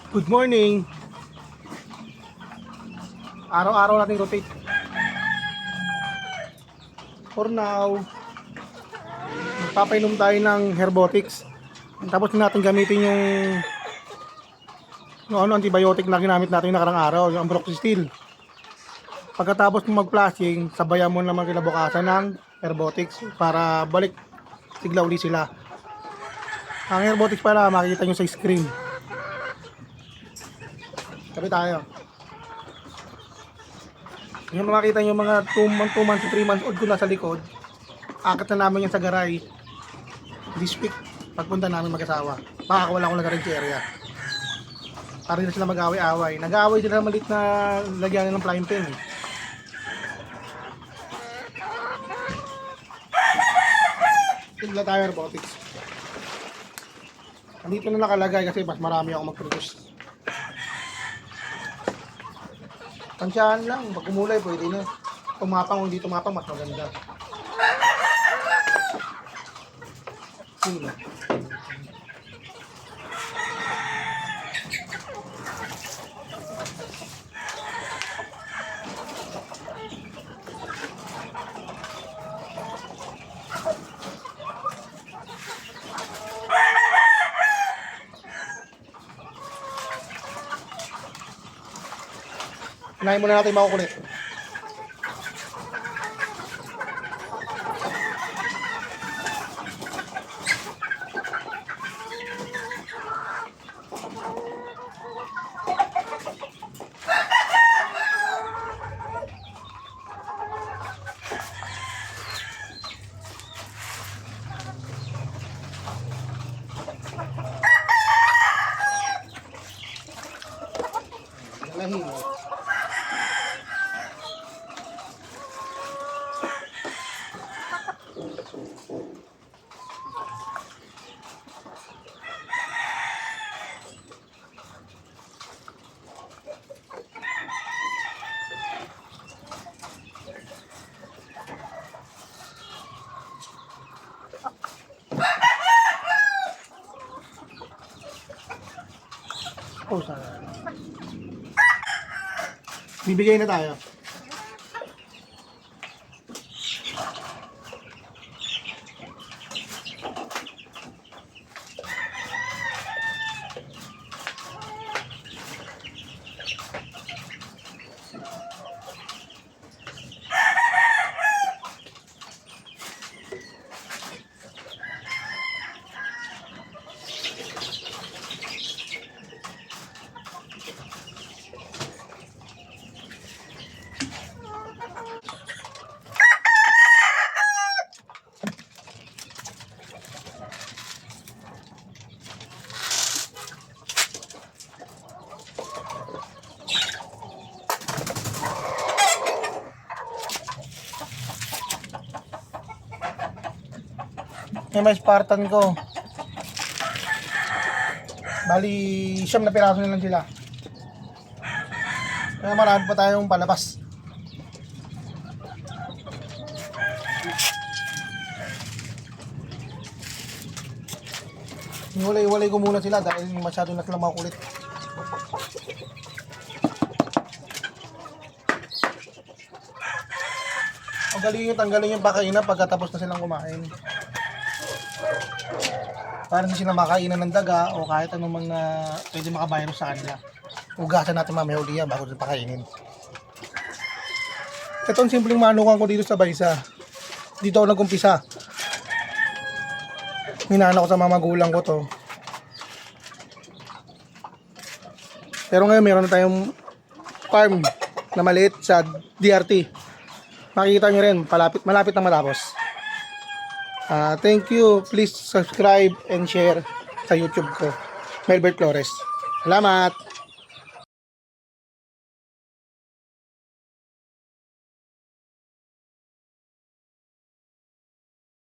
Good morning. Araw-araw natin rotate. For now, magpapainom tayo ng Herbotics. Tapos natin gamitin yung antibiotic na ginamit natin yung nakarang araw, yung Ambroxystil. Pagkatapos ng mag-flushing, sabayan mo naman kinabukasan ng Herbotics para balik sigla uli sila. Ang Herbotics para makikita nyo sa screen. Sabi tayo. Yung makita nyo mga 2 months to 3 months old ko nasa likod, akit na namin yan sa garay this week pagpunta namin mag-asawa. Makakawala ko na garay sa area para na sila mag-away-away. Nag-aaway sila malit na lagyan ng flying pin. Tigla tayo Herbotics. Andito na nakalagay kasi mas marami ako mag-produce. Tansyahan lang, pag kumulay pwede na. Tumapang o hindi tumapang, mas maganda. Sino? Unahin muna natin makukulit. Nalahin. Oh, sana. Bibigay na tayo. Yung may Spartan ko. Bali, 9 na piraso na lang sila. Kaya marami pa tayong palabas. Iwalay-walay ko muna sila dahil masyado na sila makulit. Ang galing yung tanggalin yung pakainan pagkatapos na silang kumain. Para hindi sila makainan ng daga o kahit anong mga pwede makavirus sa kanila. Ugasan natin mamaya uli yan bago sila pakainin. Ito ang simpleng manukan ko dito sa Baysa. Dito ako nag-umpisa. Minana ko sa mga magulang ko to. Pero ngayon meron na tayong farm na maliit sa DRT. Makikita nyo rin, malapit na matapos. Thank you. Please subscribe and share sa YouTube ko. Melbert Flores. Salamat!